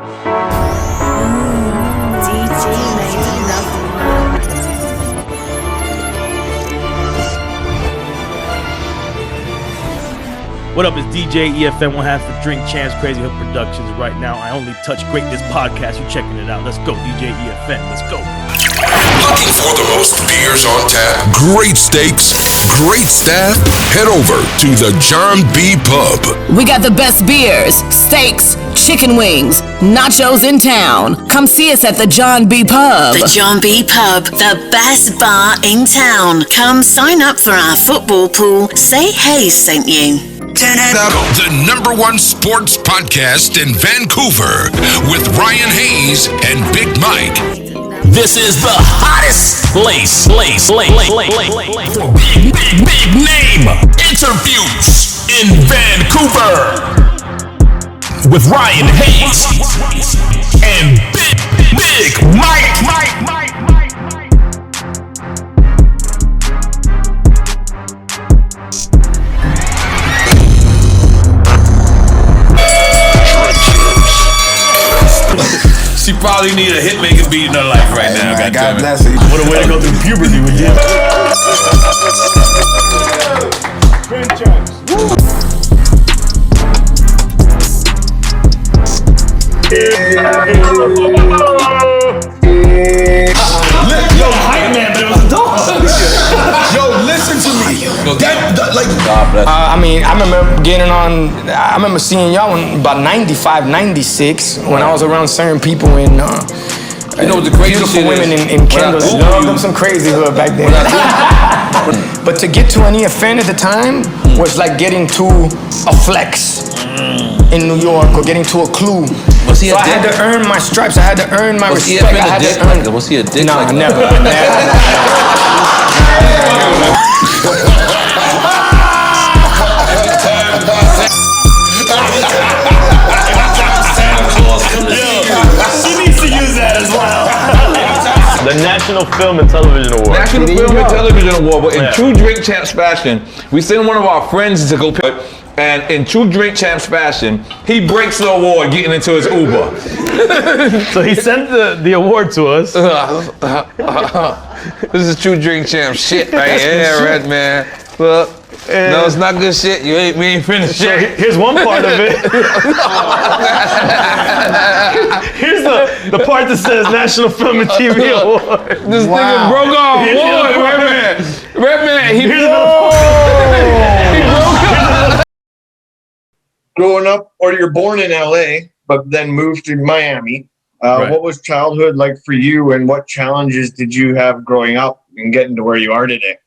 What up, it's DJ EFN, one half of Drink Champs, Crazy Hook Productions. Right now, I Only Touch Greatness podcast. You checking it out. Let's go, DJ EFN. Let's go. Looking for the most beers on tap, great steaks, great staff? Head over to the John B. Pub. We got the best beers, steaks, chicken wings, nachos in town. Come see us at the John B. Pub. The John B. Pub, the best bar in town. Come sign up for our football pool. Say Haze sent you. The #1 sports podcast in Vancouver with Ryan Haze and Big Mike. This is the hottest place for big name interviews in Vancouver with Ryan Haze and Big Mike. She probably need a hit making beat in her life right now. God bless her. What a way to go through puberty with you. Yo, hype man, but it was a dog. Yo, listen to me. I mean, I remember seeing y'all in about 95, 96 when I was around certain people in, You know what the crazy beautiful shit women is? in Kendall's. Loved them some crazy hood back then. But to get to an EFN at the time was like getting to a flex in New York or getting to a clue. Was he so a I dick? had to earn my stripes. I had to earn my Was he respect. a I had dick to earn. like that? Was he a dick No, like that? never. She needs to use that as well. The National Film and Television Award. National Film and Television Award, but in true Drink Champs fashion, we send one of our friends to go pick it, and in true Drink Champs fashion, he breaks the award getting into his Uber. So he sent the award to us. This is true Drink Champs shit right here, Red Man. Look. No, it's not good shit. We ain't finished So yet. here's one part of it. Here's the part that says National Film and TV Award. This nigga broke our award, Red Man. Red Man, he broke. Growing up, or you're born in LA, but then moved to Miami. Right. What was childhood like for you, and what challenges did you have growing up and getting to where you are today?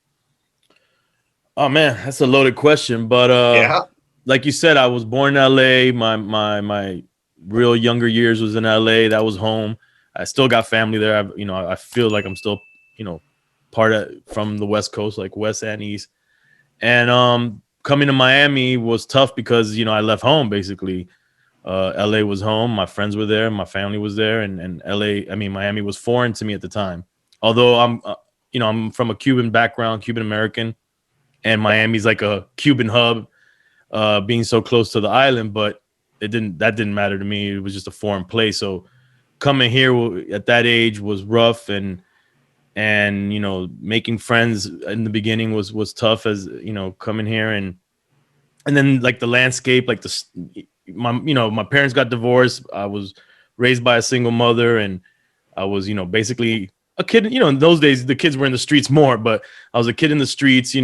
Oh man, that's a loaded question. But Yeah. like you said, I was born in LA. My real younger years was in LA. That was home. I still got family there. I feel like I'm still, from the West Coast, like West and East. And coming to Miami was tough because, I left home basically. LA was home. My friends were there. My family was there. And Miami was foreign to me at the time. Although I'm from a Cuban background, Cuban American. And Miami's like a Cuban hub, being so close to the island, but that didn't matter to me. It was just a foreign place. So coming here at that age was rough, and making friends in the beginning was tough, as coming here, and then like the landscape, like my parents got divorced. I was raised by a single mother, and I was basically a kid. In those days the kids were in the streets more, but I was a kid in the streets,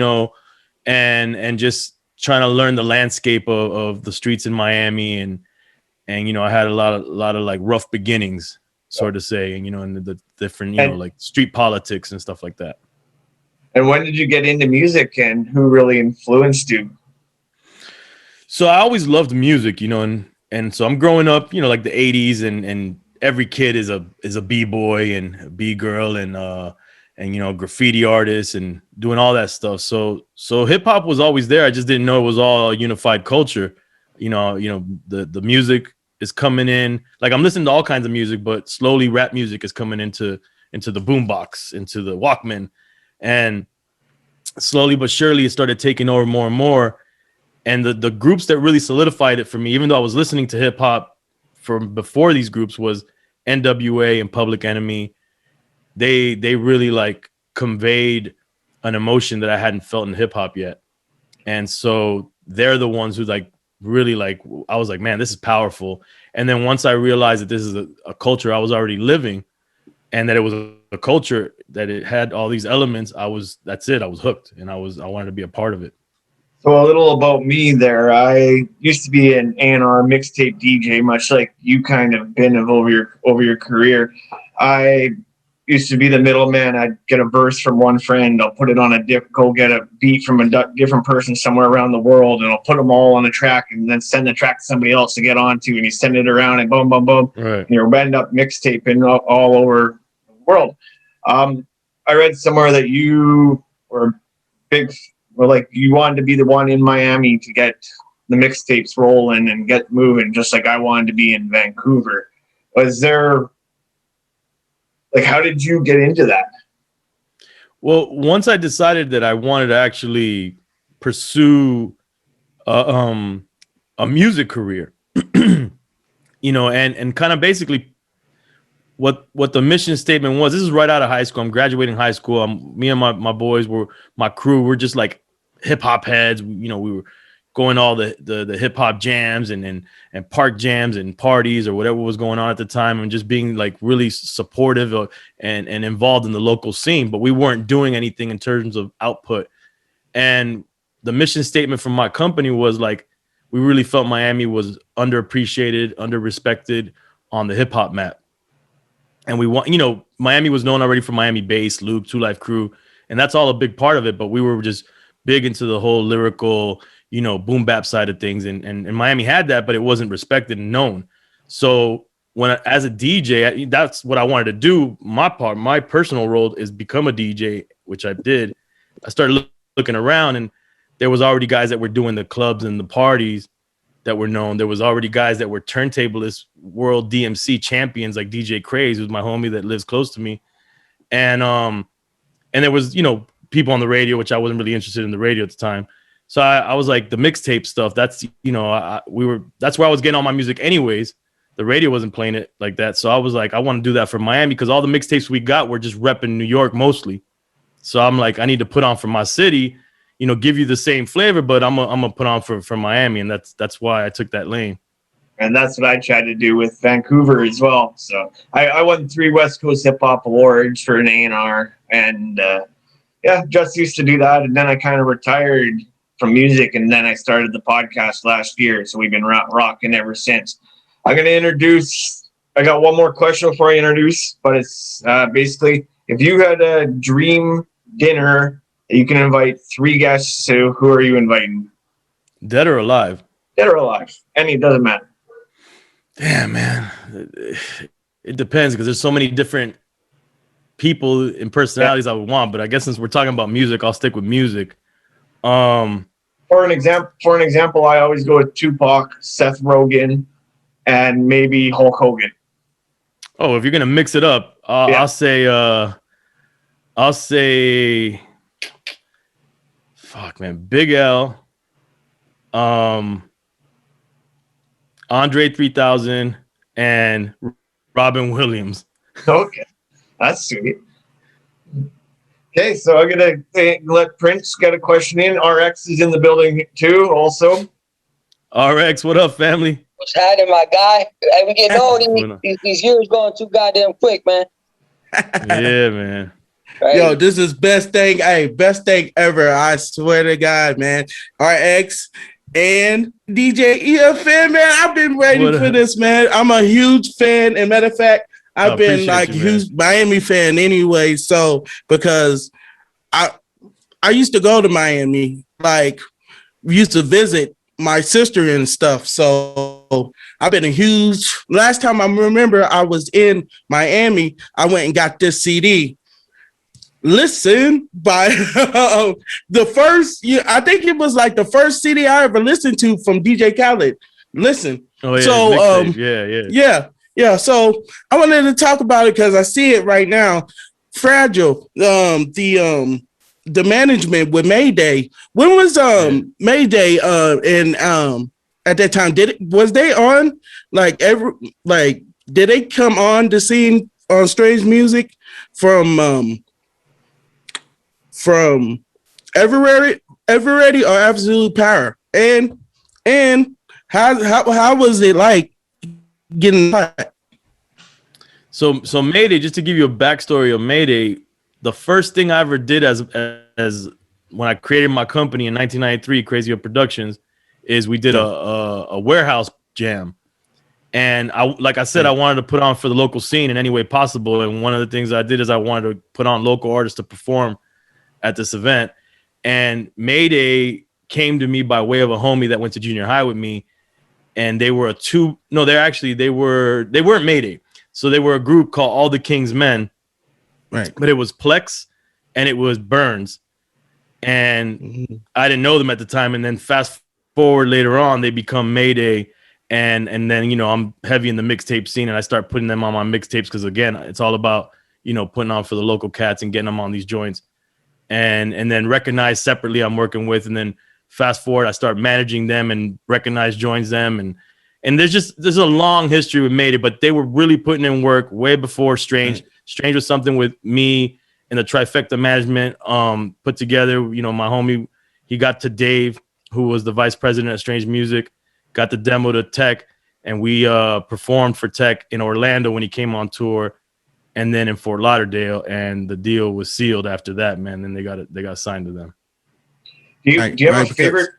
and just trying to learn the landscape of the streets in Miami, and I had a lot of like rough beginnings, sort of say, and the different like street politics and stuff like that. And when did you get into music, and who really influenced you? So I always loved music, and so I'm growing up, like the 80s, and every kid is a b-boy and a b-girl, and graffiti artists and doing all that stuff. So hip hop was always there. I just didn't know it was all a unified culture. The music is coming in. Like, I'm listening to all kinds of music, but slowly rap music is coming into the boombox, into the Walkman, and slowly but surely it started taking over more and more. And the groups that really solidified it for me, even though I was listening to hip hop from before these groups was NWA and Public Enemy. They really like conveyed an emotion that I hadn't felt in hip hop yet. And so they're the ones who like really like, I was like, man, this is powerful. And then once I realized that this is a culture I was already living, and that it was a culture that it had all these elements, that's it. I was hooked, and I wanted to be a part of it. So a little about me there. I used to be an A&R mixtape DJ, much like you kind of been over your career. I used to be the middleman. I'd get a verse from one friend. I'll put it on go get a beat from a different person somewhere around the world, and I'll put them all on a track and then send the track to somebody else to get onto, and you send it around and boom, boom, boom. Right. And you end up mixtaping all over the world. I read somewhere that you were like you wanted to be the one in Miami to get the mixtapes rolling and get moving, just like I wanted to be in Vancouver. Was there, like, how did you get into that? Well, once I decided that I wanted to actually pursue a music career, you know, and kind of basically what the mission statement was. This is right out of high school. I'm graduating high school. Me and my boys my crew. We're just like hip hop heads. You know, we were going all the hip hop jams and park jams and parties or whatever was going on at the time, and just being like really supportive and involved in the local scene. But we weren't doing anything in terms of output. And the mission statement from my company was like, we really felt Miami was underappreciated, underrespected on the hip hop map. And we want, you know, Miami was known already for Miami Bass, Luke, Two Life Crew, and that's all a big part of it. But we were just big into the whole lyrical, you know, boom bap side of things, and Miami had that, but it wasn't respected and known. So as a DJ, that's what I wanted to do. My personal role is become a DJ, which I did. I started looking around, and there was already guys that were doing the clubs and the parties that were known. There was already guys that were turntablists, world DMC champions, like DJ Craze, who's my homie that lives close to me. And there was, you know, people on the radio, which I wasn't really interested in the radio at the time. So I was like, the mixtape stuff, that's, you know, that's where I was getting all my music anyways. The radio wasn't playing it like that. So I was like, I want to do that for Miami, because all the mixtapes we got were just repping New York mostly. So I'm like, I need to put on for my city, you know, give you the same flavor, but I'm gonna put on for Miami, and that's why I took that lane. And that's what I tried to do with Vancouver as well. So I won 3 West Coast Hip Hop Awards for an A&R, and just used to do that. And then I kind of retired from music, and then I started the podcast last year. So we've been rocking ever since. I'm gonna introduce. I got one more question before I introduce, but it's basically, if you had a dream dinner, you can invite 3 guests to, who are you inviting? Dead or alive? Dead or alive. It doesn't matter. Damn, man. It depends, because there's so many different people and personalities I would want. But I guess since we're talking about music, I'll stick with music. For an example, I always go with Tupac, Seth Rogen, and maybe Hulk Hogan. Oh, if you're gonna mix it up, I'll say, fuck, man, Big L, Andre 3000, and Robin Williams. Okay, that's sweet. Okay, so I'm gonna let Prince get a question in. RX is in the building too, also. RX, what up, family? What's happening, my guy? Hey, we getting old. These years going too goddamn quick, man. Yeah, man. Right. Yo, this is best thing ever. I swear to God, man. RX and DJ EFN, man. I've been waiting for this, man. I'm a huge fan. And matter of fact, I've been like huge Miami fan anyway. So because I used to go to Miami, like we used to visit my sister and stuff. So I've been a huge. Last time I remember I was in Miami, I went and got this CD. Listen by the first, I think it was like the first CD I ever listened to from DJ Khaled. Listen. Oh, yeah. So Yeah. So I wanted to talk about it because I see it right now. Fragile. The management with Mayday. When was Mayday and at that time? Was they on did they come on the scene on Strange Music from Everready or Absolute Power? And how was it like getting hot? So Mayday, just to give you a backstory of Mayday, the first thing I ever did as when I created my company in 1993, Crazy Up Productions, is we did a warehouse jam. And like I said, I wanted to put on for the local scene in any way possible. And one of the things I did is I wanted to put on local artists to perform at this event. And Mayday came to me by way of a homie that went to junior high with me. And they were they weren't Mayday. So they were a group called All the King's Men. Right. But it was Plex and it was Burns. And I didn't know them at the time. And then fast forward later on, they become Mayday. And then, you know, I'm heavy in the mixtape scene and I start putting them on my mixtapes because, again, it's all about, you know, putting on for the local cats and getting them on these joints. And then Recognize separately I'm working with. And then fast forward, I start managing them and Recognize joins them. And there's a long history with Mayday, but they were really putting in work way before Strange. Right. Strange was something with me and the Trifecta management put together. You know, my homie, he got to Dave, who was the vice president of Strange Music, got the demo to Tech, and we performed for Tech in Orlando when he came on tour, and then in Fort Lauderdale, and the deal was sealed after that, man. Then they got signed to them. Do you have a favorite?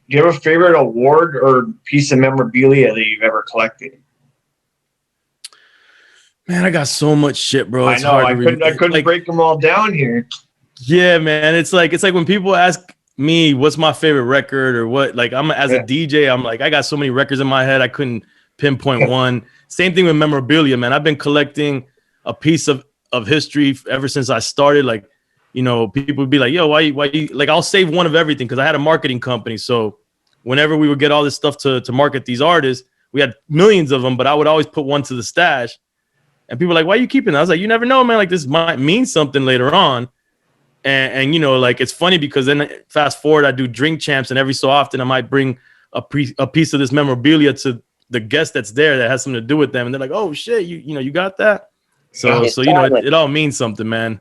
Do you have a favorite award or piece of memorabilia that you've ever collected? Man, I got so much shit, bro. It's I couldn't break them all down here. Yeah, man. It's like when people ask me what's my favorite record or what, like as a DJ, I'm like, I got so many records in my head, I couldn't pinpoint one. Same thing with memorabilia, man. I've been collecting a piece of history ever since I started. Like, you know, people would be like, yo, why you like, I'll save one of everything because I had a marketing company. So whenever we would get all this stuff to market these artists, we had millions of them, but I would always put one to the stash. And people were like, why are you keeping it? I was like, you never know, man. Like, this might mean something later on. And you know, like, it's funny because then fast forward, I do drink champs, and every so often I might bring a piece of this memorabilia to the guest that's there that has something to do with them. And they're like, oh shit, you know, you got that. So you know, it all means something, man.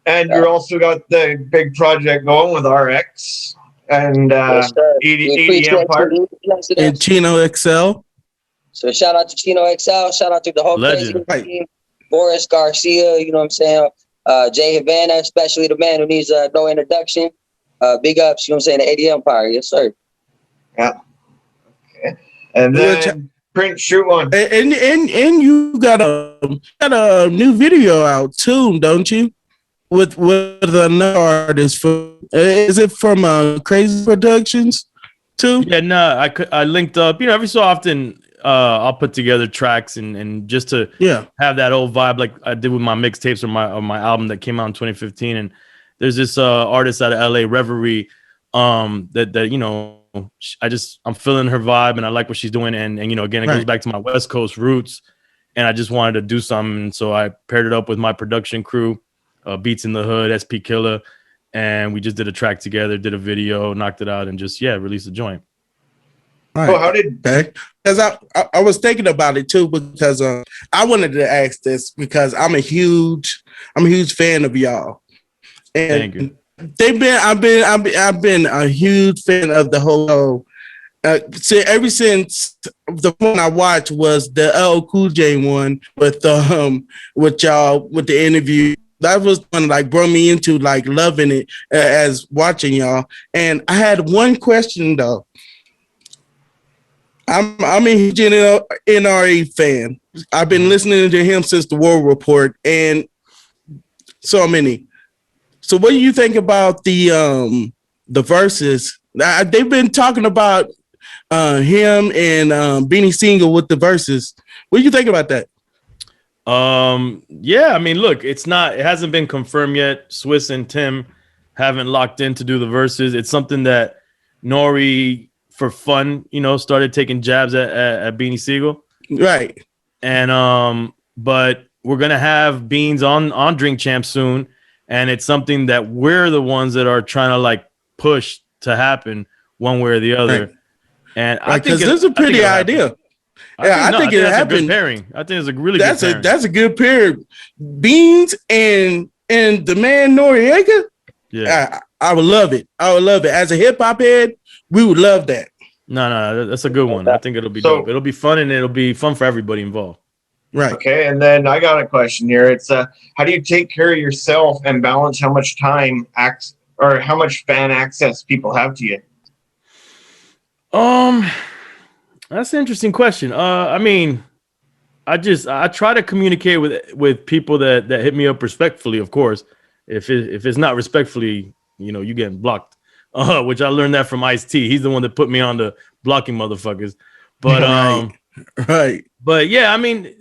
And you're also got the big project going with RX and 80 Empire and Chino XL. So shout out to Chino XL, shout out to the whole Crazy team, Boris Garcia, you know what I'm saying? Jay Havana, especially the man who needs no introduction. Big ups, you know what I'm saying? The 80 Empire, yes, sir. Yeah. Okay. And then Prince, shoot one. And you got a new video out too, don't you? With another artist. Is it from Crazy Productions too? Yeah, no, I linked up. You know, every so often I'll put together tracks and just to have that old vibe like I did with my mixtapes or my album that came out in 2015. And there's this artist out of LA, Reverie, that you know, I'm feeling her vibe and I like what she's doing. And you know, again, it goes back to my West Coast roots. And I just wanted to do something. And so I paired it up with my production crew, Beats in the Hood, SP Killer. And we just did a track together, did a video, knocked it out, and just, released a joint. Right. Oh, how did? Okay. Because I was thinking about it too, because I wanted to ask this because I'm a huge fan of y'all. And thank you. I've been a huge fan of the whole. So ever since the one I watched was the LL Cool J one with y'all with the interview. That was one like brought me into like loving it as watching y'all. And I had one question though. I'm a huge NRE fan. I've been listening to him since the War Report and so many. So what do you think about the verses? They've been talking about him and Beanie Siegel with the verses. What do you think about that? I mean, look, it hasn't been confirmed yet. Swiss and Tim haven't locked in to do the verses. It's something that Nori, for fun, you know, started taking jabs at Beanie Siegel. Right. And but we're gonna have Beans on Drink Champ soon, and it's something that we're the ones that are trying to like push to happen one way or the other. And I think this is a pretty idea. I think it happened. A good pairing. I think it's a really good pairing. That's a good pair. Beans and the man Noriega. Yeah, I would love it. I would love it. As a hip hop head, we would love that. No, that's a good one. I think it'll be dope. It'll be fun, and it'll be fun for everybody involved. Right. Okay, and then I got a question here. It's how do you take care of yourself and balance how much time or how much fan access people have to you? That's an interesting question. I mean, I try to communicate with people that hit me up respectfully, of course. If it's not respectfully, you getting blocked. Which I learned that from Ice-T. He's the one that put me on to blocking motherfuckers. But right. But yeah, I mean,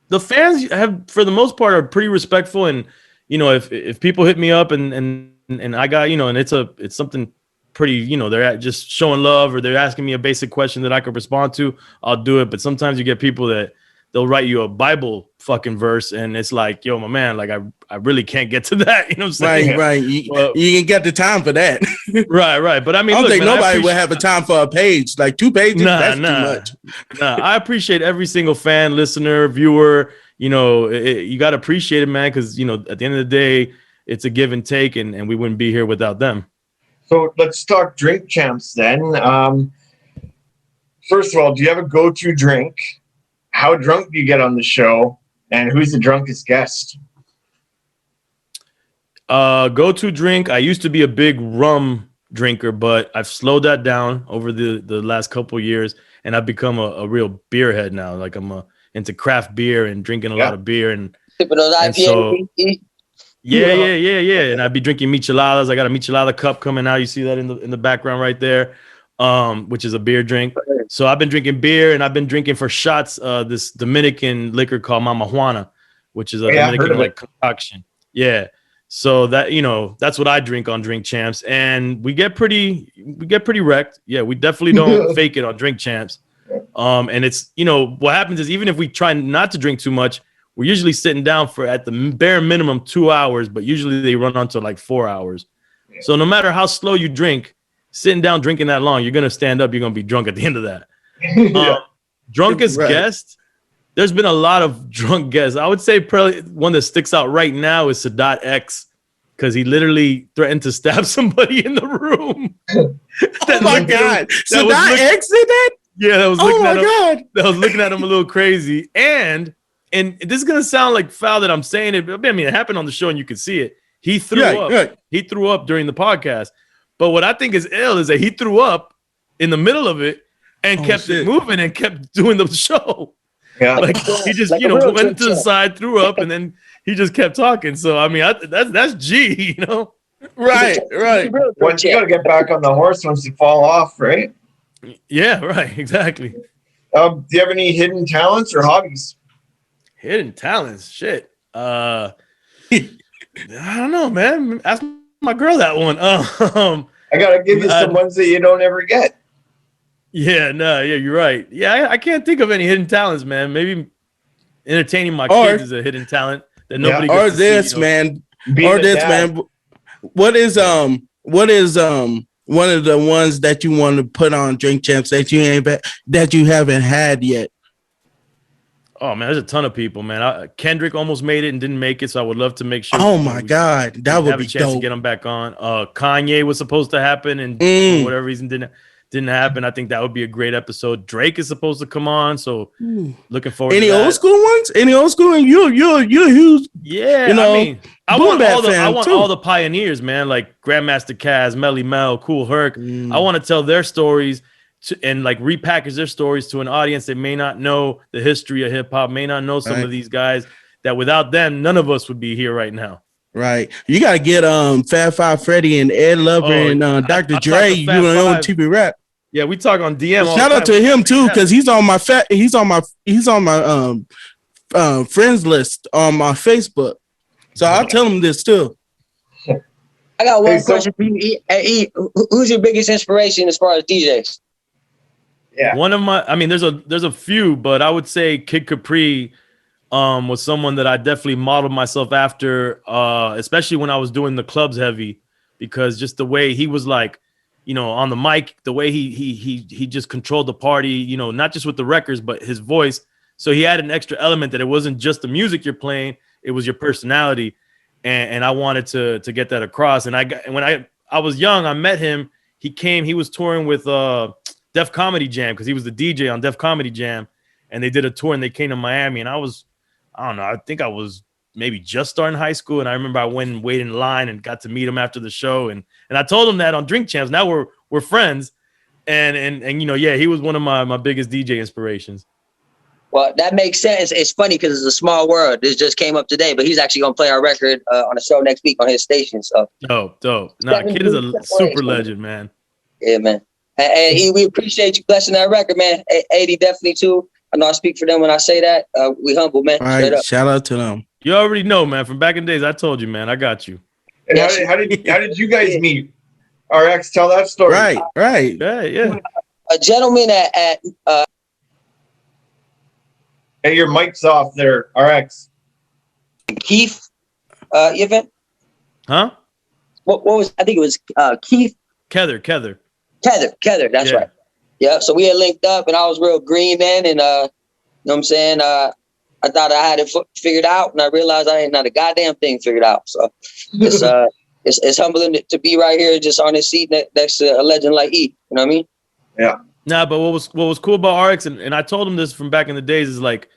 the fans have, for the most part, are pretty respectful. And if people hit me up and I got and it's something pretty, they're just showing love or they're asking me a basic question that I could respond to, I'll do it. But sometimes you get people that they'll write you a Bible fucking verse and it's like, yo, my man, like I really can't get to that. You know what I'm saying? Right. You ain't got the time for that. Right. But I mean, I don't think nobody would have a time for a page, like 2 pages. That's too much. I appreciate every single fan, listener, viewer. You got to appreciate it, man. Cause at the end of the day, it's a give and take and we wouldn't be here without them. So let's talk drink champs then. First of all, do you have a go-to drink? How drunk do you get on the show? And who's the drunkest guest? Go-to drink. I used to be a big rum drinker, but I've slowed that down over the last couple of years, and I've become a real beer head now. Like I'm into craft beer and drinking a lot of beer and so yeah. And I'd be drinking micheladas. I got a michelada cup coming out. You see that in the background right there, which is a beer drink. So I've been drinking beer and I've been drinking for shots this Dominican liquor called Mama Juana, which is a Dominican concoction. Yeah. So that that's what I drink on Drink Champs, and we get pretty wrecked. Yeah, we definitely don't fake it on Drink Champs. And it's what happens is even if we try not to drink too much, we're usually sitting down for at the bare minimum 2 hours, but usually they run on to like 4 hours. Yeah. So no matter how slow you drink, sitting down drinking that long, you're gonna stand up. You're gonna be drunk at the end of that. Drunkest guest. There's been a lot of drunk guests. I would say probably one that sticks out right now is Sadat X, because he literally threatened to stab somebody in the room. Oh my God! Sadat X did that? Yeah, that was looking at him. God. That was looking at him a little crazy. And this is gonna sound like foul that I'm saying it, but I mean it happened on the show and you could see it. He threw up. Right. He threw up during the podcast. But what I think is ill is that he threw up in the middle of it and kept it moving and kept doing the show. Yeah, like he just went to the side, threw up, and then he just kept talking. So I mean, that's G, Right. Once you gotta get back on the horse once you fall off, right? Yeah, right, exactly. Do you have any hidden talents or hobbies? Hidden talents, shit. I don't know, man. Ask my girl that one. I gotta give you some ones that you don't ever get. Yeah, you're right. Yeah, I can't think of any hidden talents, man. Maybe entertaining my kids is a hidden talent that nobody gets or this, see, man. Or this, man. What is one of the ones that you want to put on Drink Champs that you haven't had yet? Oh man, there's a ton of people, man. Kendrick almost made it and didn't make it, so I would love to make sure. Oh my God, that would be a chance dope to get him back on. Kanye was supposed to happen, and for whatever reason didn't happen. I think that would be a great episode. Drake is supposed to come on, so looking forward. Any to that. old school ones? Any old school? And you're huge. Yeah, I mean, I want all the pioneers, man, like Grandmaster Caz, Melly Mel, Cool Herc. I want to tell their stories and like repackage their stories to an audience that may not know the history of hip hop, may not know some of these guys. That without them, none of us would be here right now. Right, you gotta get Fat Five Freddy and Ed Lover and Dr. Dre. You know, on TV Rap. Yeah, we talk on DM. Shout out to him too, because he's on my friends list on my Facebook. So I'll tell him this too. I got one question for you. Who's your biggest inspiration as far as DJs? Yeah, there's a few, but I would say Kid Capri was someone that I definitely modeled myself after, especially when I was doing the clubs heavy, because just the way he was like, you know, on the mic, the way he just controlled the party, you know, not just with the records, but his voice. So he had an extra element that it wasn't just the music you're playing, it was your personality. And I wanted to get that across. And when I was young, I met him. He was touring with Def Comedy Jam because he was the DJ on Def Comedy Jam. And they did a tour and they came to Miami. And I don't know, I think I was maybe just starting high school. And I remember I went and waited in line and got to meet him after the show. And I told him that on Drink Champs. Now we're friends. And you know, yeah, he was one of my biggest DJ inspirations. Well, that makes sense. It's funny because it's a small world. This just came up today, but he's actually going to play our record on a show next week on his station. So dope. Nah, Kid is a super legend, man. Yeah, man. And we appreciate you blessing that record, man. 80 definitely too. I know I speak for them when I say that. We humble, man. All right, shout out to them. You already know, man. From back in the days, I told you, man. I got you. And how did you guys meet? RX, tell that story. Right. Yeah. A gentleman at Hey, your mic's off there, RX. Keith, EFN? Huh? What was, I think it was Keith. Kether. That's right. Yeah, so we had linked up and I was real green then. And, you know what I'm saying? I thought I had it figured out and I realized I ain't not a goddamn thing figured out. So it's humbling to be right here just on this seat next to a legend like E. You know what I mean? Yeah. Nah, but what was cool about RX, and I told him this from back in the days, is like,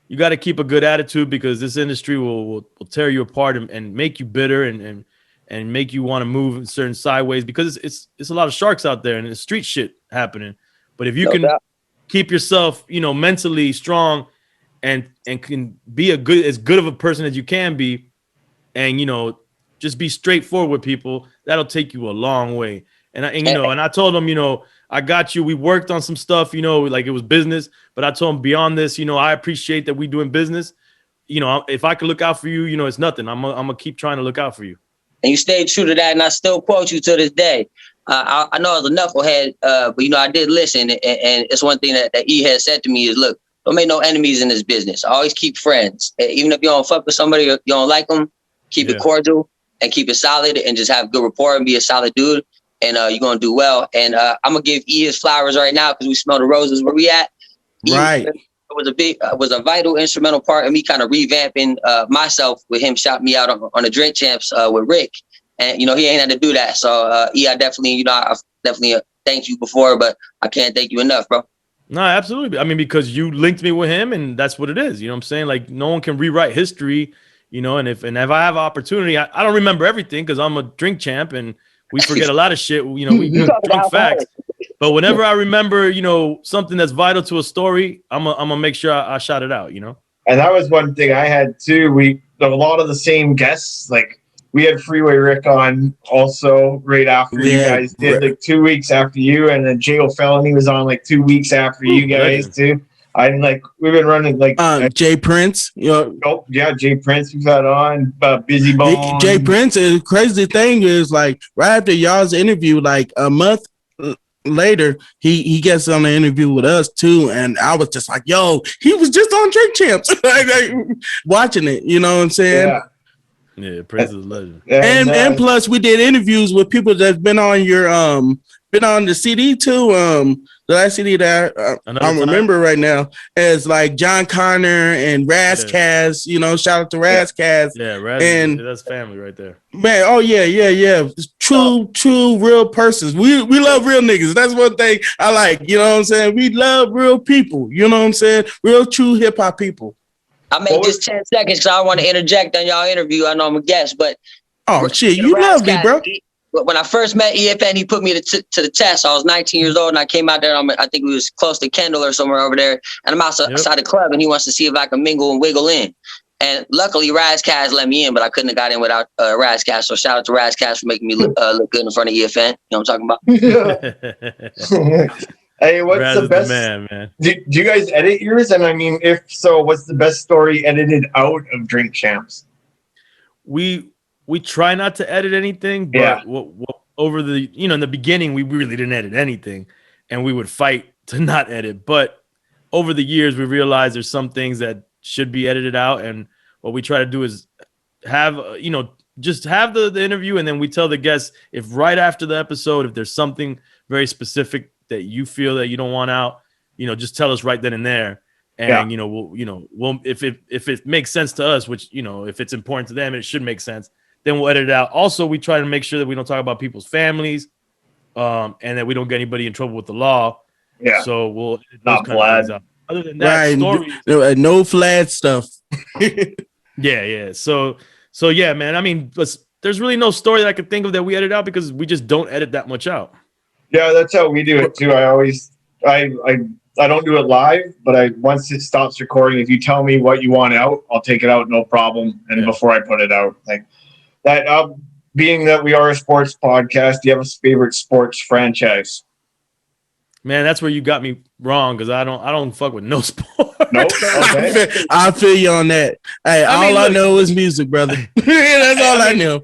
you got to keep a good attitude because this industry will tear you apart and make you bitter and make you want to move in certain sideways because it's a lot of sharks out there and it's street shit happening. But if you can keep yourself, you know, mentally strong and can be as good of a person as you can be, and you know, just be straightforward with people, that'll take you a long way. And I told him, you know, I got you. We worked on some stuff, you know, like it was business, but I told him beyond this, you know, I appreciate that we doing business. You know, if I could look out for you, you know, it's nothing. I'm gonna keep trying to look out for you. And you stayed true to that, and I still quote you to this day. I know I was a knucklehead, but you know, I did listen, and it's one thing that E has said to me is, look, don't make no enemies in this business. Always keep friends. Even if you don't fuck with somebody or you don't like them, keep it cordial and keep it solid and just have good rapport and be a solid dude. And you're going to do well. And I'm going to give E his flowers right now because we smell the roses where we at. Right. It was a vital instrumental part of me kind of revamping myself with him shouting me out on the Drink Champs with Rick. And, you know, he ain't had to do that. So, E, I've definitely thanked you before, but I can't thank you enough, bro. No, absolutely. I mean, because you linked me with him and that's what it is. You know what I'm saying? Like, no one can rewrite history, you know, and if I have opportunity, I don't remember everything because I'm a drink champ and we forget a lot of shit. You know, we drunk facts. But whenever I remember, you know, something that's vital to a story, I'm gonna make sure I shout it out, you know? And that was one thing I had too. A lot of the same guests, like we had Freeway Rick on also right after you guys did, like 2 weeks after you, and then J.O. Felony was on like 2 weeks after you guys too. We've been running like Jay Prince, you know. Jay Prince we've had on, Busy Bone. Jay Prince. The crazy thing is, like, right after y'all's interview, like a month later, he gets on the interview with us too, and I was just like, "Yo, he was just on Drink Champs," like, watching it. You know what I'm saying? Yeah, Prince is a legend. And plus, we did interviews with people that's been on your been on the CD too. The last CD that I remember right now is like John Connor and Razkaz. You know, shout out to Razkaz. Yeah, Razkaz, that's family right there. Man, oh yeah. True, real persons. We love real niggas. That's one thing I like. You know what I'm saying? We love real people. You know what I'm saying? Real, true hip hop people. I make this 10 seconds because I want to interject on y'all interview. I know I'm a guest, but shit, you love me, bro. When I first met EFN, he put me to the test. I was 19 years old, and I came out there. I think we was close to Kendall or somewhere over there. And I'm outside the club, and he wants to see if I can mingle and wiggle in. And luckily, Razkaz let me in, but I couldn't have got in without Razkaz. So shout out to Razkaz for making me look good in front of EFN. You know what I'm talking about? Hey, what's the best? Man. Do you guys edit yours? And I mean, if so, what's the best story edited out of Drink Champs? We try not to edit anything, but over the, you know, in the beginning, we really didn't edit anything and we would fight to not edit. But over the years, we realized there's some things that should be edited out. And what we try to do is have, you know, just have the interview, and then we tell the guests if right after the episode, if there's something very specific that you feel that you don't want out, just tell us right then and there. And we'll if it makes sense to us, which if it's important to them, it should make sense. Then we'll edit it out. Also, we try to make sure that we don't talk about people's families, and that we don't get anybody in trouble with the law. Yeah. So we'll not Vlad. Out. Other than that, stories. No Vlad stuff. Yeah. So yeah, man. I mean, there's really no story that I could think of that we edit out because we just don't edit that much out. Yeah, that's how we do it too. I don't do it live, but once it stops recording, if you tell me what you want out, I'll take it out, no problem. And before I put it out, like that. Being that we are a sports podcast, do you have a favorite sports franchise? Man, that's where you got me wrong because I don't fuck with no sport. Nope. Okay. I feel you on that. Hey, I know is music, brother. That's all I know.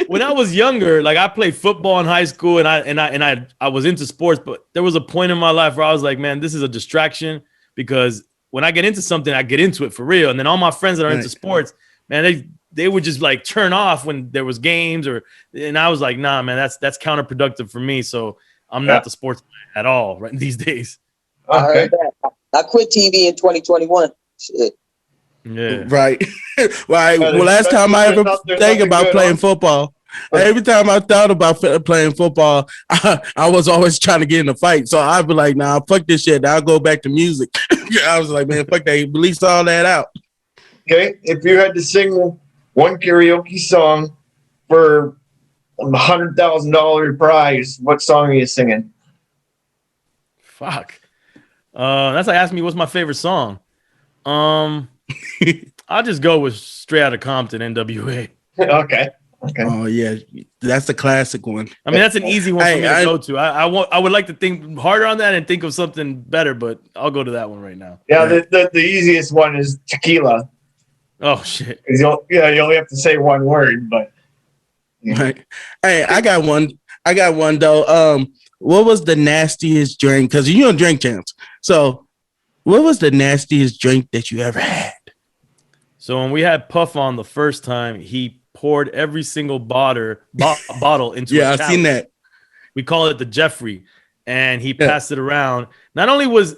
When I was younger, like I played football in high school, and I was into sports, but there was a point in my life where I was like, man, this is a distraction because when I get into something, I get into it for real. And then all my friends that are into sports, man, they would just like turn off when there was games and I was like, nah, man, that's counterproductive for me. So I'm not the sports at all right these days. I heard that. I quit TV in 2021. Shit. Yeah. Right. Right. Well, last time I ever think about playing football, every time I thought about playing football, I was always trying to get in a fight. So I'd be like, nah, fuck this shit. I'll go back to music. I was like, man, fuck that. Release all that out. Okay. If you had to sing one karaoke song for $100,000 prize, what song are you singing? Fuck. That's like asking me what's my favorite song. I'll just go with Straight Outta Compton, NWA. Okay. Oh yeah, that's a classic one. I mean, that's an easy one for me to go to. I would like to think harder on that and think of something better, but I'll go to that one right now. Yeah, the easiest one is Tequila. Oh shit. You only have to say one word, but. Right. Hey, I got one though. What was the nastiest drink? Because you don't drink champs. So, what was the nastiest drink that you ever had? So when we had Puff on the first time, he poured every single bottle into a chalice. I've seen that. We call it the Jeffrey, and he passed it around. Not only was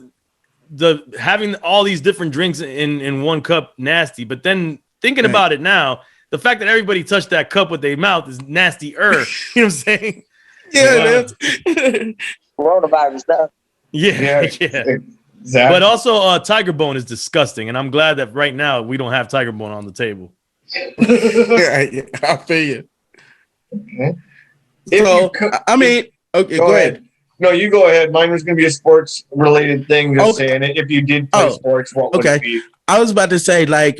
having all these different drinks in one cup nasty, but then thinking about it now, the fact that everybody touched that cup with their mouth is nasty-er. You know what I'm saying? Yeah, coronavirus stuff. Yeah. Exactly. But also, Tiger Bone is disgusting, and I'm glad that right now we don't have Tiger Bone on the table. I feel you. Okay. So, go ahead. No, you go ahead. Mine was going to be a sports-related thing. Just saying it. If you did play sports, what would it be? I was about to say, like,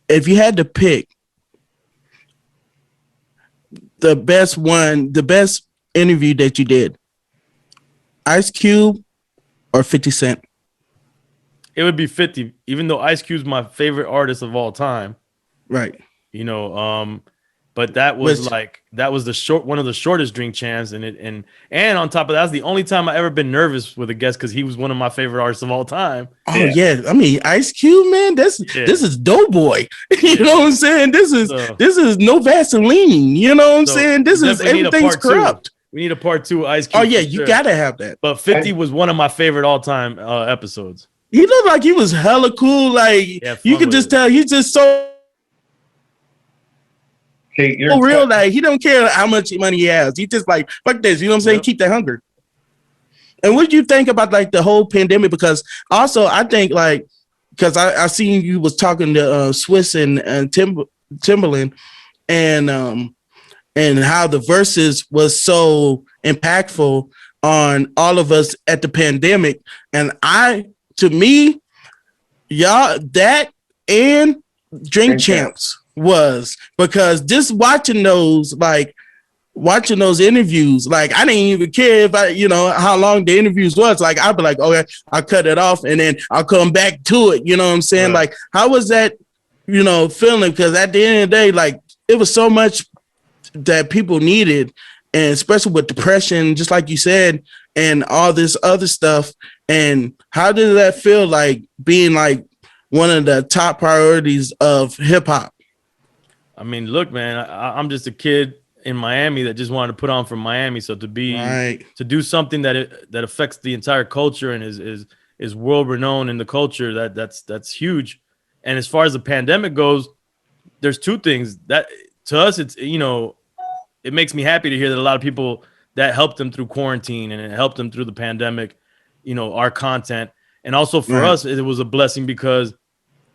if you had to pick the best interview that you did, Ice Cube or 50 Cent? It would be 50, even though Ice Cube's my favorite artist of all time. Right. But that was one of the shortest drink champs, and on top of that, that's the only time I ever been nervous with a guest because he was one of my favorite artists of all time. Oh yeah. I mean, Ice Cube, man, this is Doughboy. You know what I'm saying? This is no Vaseline. You know what I'm saying? This is everything's corrupt. We need a part 2 Ice Cube. Oh yeah, you gotta have that. But 50 was one of my favorite all time episodes. He looked like he was hella cool. Like you could just tell he's just so. Real, like he don't care how much money he has. He just like fuck this, you know what I'm saying? Keep that hunger. And what do you think about like the whole pandemic? Because also I think like because I seen you was talking to Swiss and Timberland and how the verses was so impactful on all of us at the pandemic. And to me, y'all that and Drink Champs was because just watching those interviews, like I didn't even care if how long the interviews was. Like I'd be like, okay, I'll cut it off and then I'll come back to it. You know what I'm saying? Like how was that, feeling? Because at the end of the day, like it was so much that people needed, and especially with depression, just like you said, and all this other stuff. And how did that feel like being like one of the top priorities of hip hop? I mean, look, man, I'm just a kid in Miami that just wanted to put on from Miami. So to do something that affects the entire culture and is world renowned in the culture, that's huge. And as far as the pandemic goes, there's two things that to us, it's, you know, it makes me happy to hear that a lot of people that helped them through quarantine and it helped them through the pandemic, you know, our content. And also for us, it was a blessing because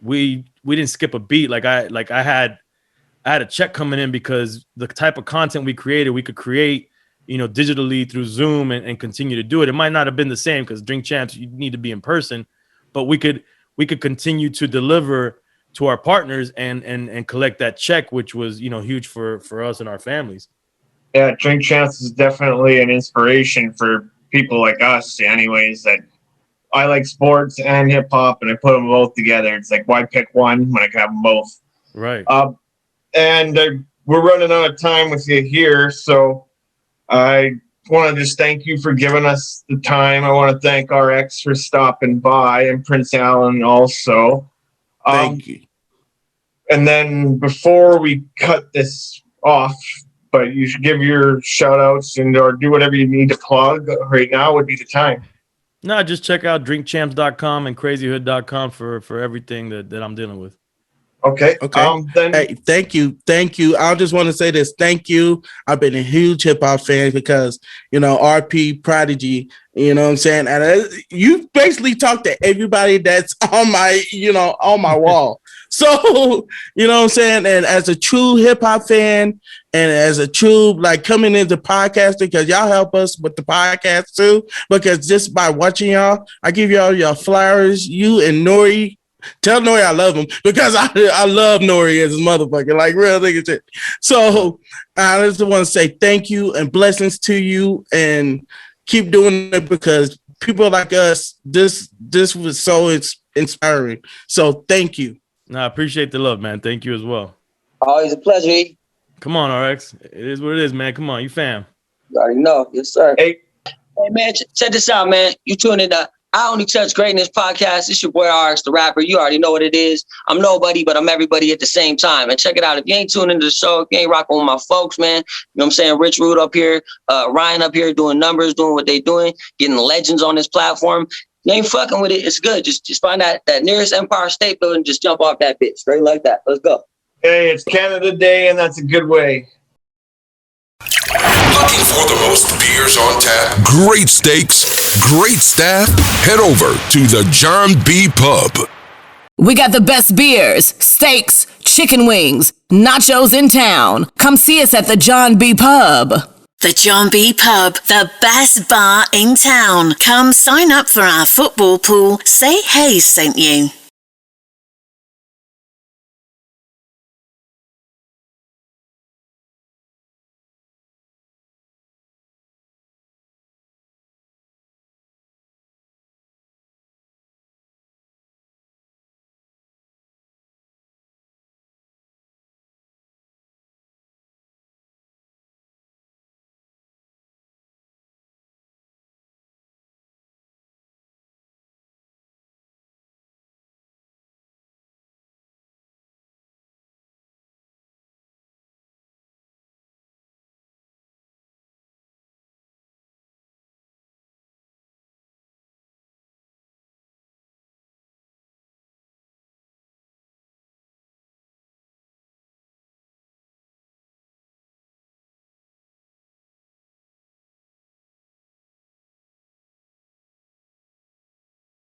we didn't skip a beat. I had a check coming in because the type of content we created, we could create, you know, digitally through Zoom and continue to do it. It might not have been the same because Drink Champs, you need to be in person, but we could continue to deliver to our partners and collect that check, which was, you know, huge for us and our families. Yeah, Drink Champs is definitely an inspiration for people like us, anyways, that I like sports and hip hop and I put them both together. It's like, why pick one when I can have them both? Right. And we're running out of time with you here. So I want to just thank you for giving us the time. I want to thank RX for stopping by and Prince Allen also. Thank you. And then before we cut this off, but you should give your shout outs or do whatever you need to plug right now would be the time. No, just check out drinkchamps.com and crazyhood.com for everything that I'm dealing with. Okay. Then hey, thank you. I just want to say this. Thank you. I've been a huge hip hop fan because, you know, RP Prodigy, you know what I'm saying? And you basically talk to everybody that's on my, you know, on my wall. So, you know what I'm saying? And as a true hip hop fan and as a true, like coming into podcasting, because y'all help us with the podcast too, because just by watching y'all, I give y'all your flowers, you and Nori. Tell Nori I love him because I love Nori as a motherfucker, like real nigga shit. So I just want to say thank you and blessings to you and keep doing it because people like us, this was so inspiring. So thank you. No, I appreciate the love, man. Thank you as well. Always a pleasure. Come on, RX. It is what it is, man. Come on, you fam. You already know. Yes, sir. Hey man, check this out, man. You tune in to I Only Touch Greatness podcast. It's your boy RX, the rapper. You already know what it is. I'm nobody, but I'm everybody at the same time. And check it out. If you ain't tuning into the show, if you ain't rocking with my folks, man, you know what I'm saying? Rich Root up here, Ryan up here doing numbers, doing what they doing, getting legends on this platform. You ain't fucking with it. It's good. Just find that nearest Empire State Building. Just jump off that bitch. Straight like that. Let's go. Hey, it's Canada Day, and that's a good way. Looking for the most beers on tap, great steaks, great staff? Head over to the John B. Pub. We got the best beers, steaks, chicken wings, nachos in town. Come see us at the John B. Pub. The John B. Pub, the best bar in town. Come sign up for our football pool. Say Haze sent you.